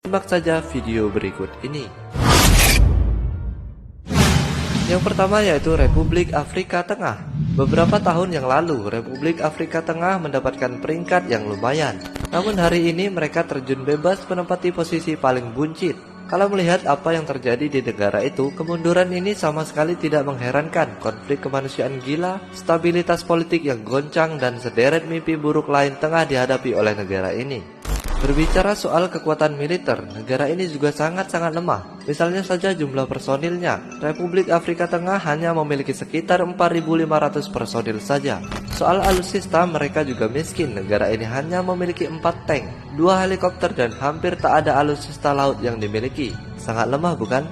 Simak saja video berikut ini. Yang pertama yaitu Republik Afrika Tengah. Beberapa tahun yang lalu, Republik Afrika Tengah mendapatkan peringkat yang lumayan. Namun hari ini mereka terjun bebas menempati posisi paling buncit. Kalau melihat apa yang terjadi di negara itu, kemunduran ini sama sekali tidak mengherankan. Konflik kemanusiaan gila, stabilitas politik yang goncang, dan sederet mimpi buruk lain tengah dihadapi oleh negara ini. Berbicara soal kekuatan militer, negara ini juga sangat-sangat lemah. Misalnya saja jumlah personilnya, Republik Afrika Tengah hanya memiliki sekitar 4.500 personil saja. Soal alutsista, mereka juga miskin. Negara ini hanya memiliki 4 tank, 2 helikopter, dan hampir tak ada alutsista laut yang dimiliki. Sangat lemah, bukan?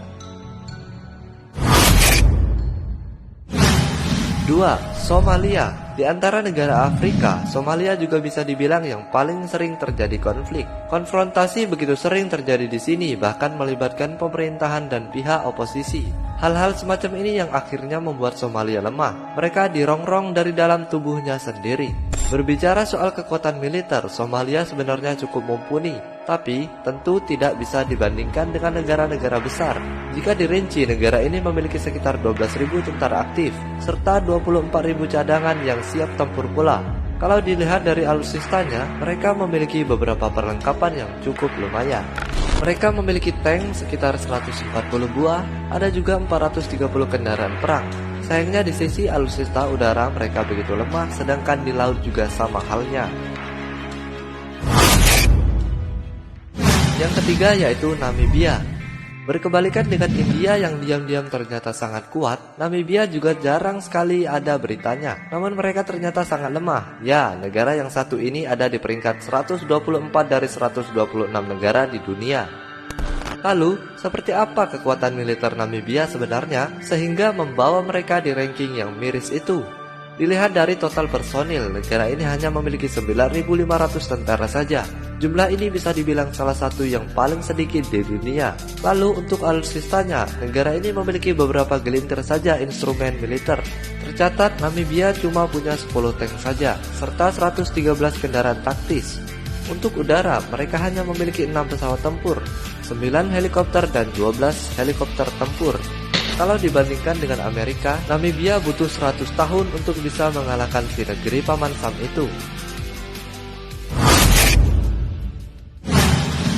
2. Somalia. Di antara negara Afrika, Somalia juga bisa dibilang yang paling sering terjadi konflik. Konfrontasi begitu sering terjadi di sini, bahkan melibatkan pemerintahan dan pihak oposisi. Hal-hal semacam ini yang akhirnya membuat Somalia lemah. Mereka dirongrong dari dalam tubuhnya sendiri. Berbicara soal kekuatan militer, Somalia sebenarnya cukup mumpuni, tapi tentu tidak bisa dibandingkan dengan negara-negara besar. Jika dirinci, negara ini memiliki sekitar 12.000 tentara aktif, serta 24.000 cadangan yang siap tempur pula. Kalau dilihat dari alutsistanya, mereka memiliki beberapa perlengkapan yang cukup lumayan. Mereka memiliki tank sekitar 140 buah, ada juga 430 kendaraan perang. Sayangnya di sisi alutsista udara mereka begitu lemah, sedangkan di laut juga sama halnya. Yang ketiga yaitu Namibia. Berkebalikan dengan India yang diam-diam ternyata sangat kuat, Namibia juga jarang sekali ada beritanya. Namun mereka ternyata sangat lemah. Ya, negara yang satu ini ada di peringkat 124 dari 126 negara di dunia. Lalu, seperti apa kekuatan militer Namibia sebenarnya sehingga membawa mereka di ranking yang miris itu? Dilihat dari total personil, negara ini hanya memiliki 9.500 tentara saja. Jumlah ini bisa dibilang salah satu yang paling sedikit di dunia. Lalu untuk alutsistanya, negara ini memiliki beberapa gelintir saja instrumen militer. Tercatat Namibia cuma punya 10 tank saja, serta 113 kendaraan taktis. Untuk udara, mereka hanya memiliki 6 pesawat tempur, 9 helikopter, dan 12 helikopter tempur. Kalau dibandingkan dengan Amerika, Namibia butuh 100 tahun untuk bisa mengalahkan si negeri Paman Sam itu.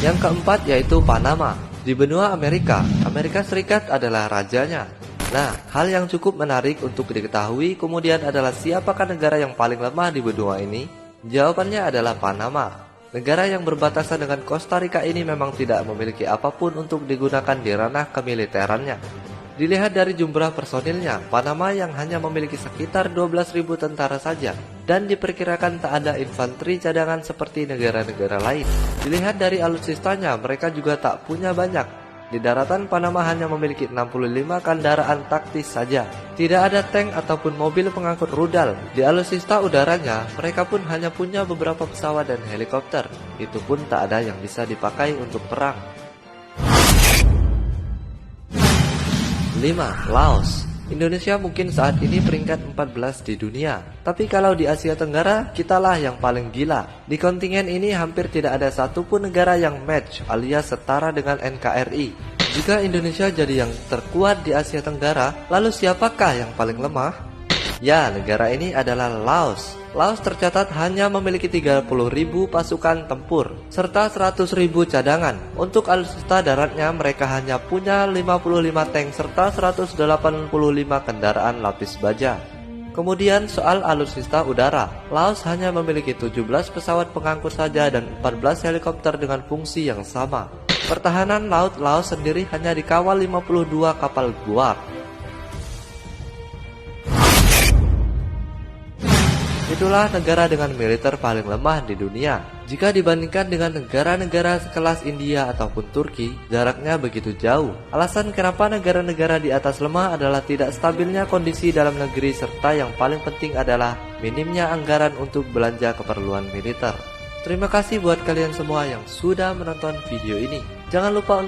Yang keempat yaitu Panama. Di benua Amerika, Amerika Serikat adalah rajanya. Nah, hal yang cukup menarik untuk diketahui kemudian adalah siapakah negara yang paling lemah di benua ini? Jawabannya adalah Panama. Negara yang berbatasan dengan Costa Rica ini memang tidak memiliki apapun untuk digunakan di ranah kemiliterannya. Dilihat dari jumlah personilnya, Panama yang hanya memiliki sekitar 12.000 tentara saja, dan diperkirakan tak ada infanteri cadangan seperti negara-negara lain. Dilihat dari alutsistanya, mereka juga tak punya banyak. Di daratan, Panama hanya memiliki 65 kendaraan taktis saja. Tidak ada tank ataupun mobil pengangkut rudal. Di alutsista udaranya, mereka pun hanya punya beberapa pesawat dan helikopter. Itu pun tak ada yang bisa dipakai untuk perang. 5. Laos. Indonesia mungkin saat ini peringkat 14 di dunia. Tapi kalau di Asia Tenggara, kitalah yang paling gila. Di kontingen ini hampir tidak ada satupun negara yang match alias setara dengan NKRI. Jika Indonesia jadi yang terkuat di Asia Tenggara, lalu siapakah yang paling lemah? Ya, negara ini adalah Laos. Laos tercatat hanya memiliki 30.000 pasukan tempur, serta 100.000 cadangan. Untuk alutsista daratnya mereka hanya punya 55 tank serta 185 kendaraan lapis baja. Kemudian soal alutsista udara, Laos hanya memiliki 17 pesawat pengangkut saja dan 14 helikopter dengan fungsi yang sama. Pertahanan laut Laos sendiri hanya dikawal 52 kapal guar. Itulah negara dengan militer paling lemah di dunia. Jika dibandingkan dengan negara-negara sekelas India ataupun Turki, jaraknya begitu jauh. Alasan kenapa negara-negara di atas lemah adalah tidak stabilnya kondisi dalam negeri, serta yang paling penting adalah minimnya anggaran untuk belanja keperluan militer. Terima kasih buat kalian semua yang sudah menonton video ini. Jangan lupa untuk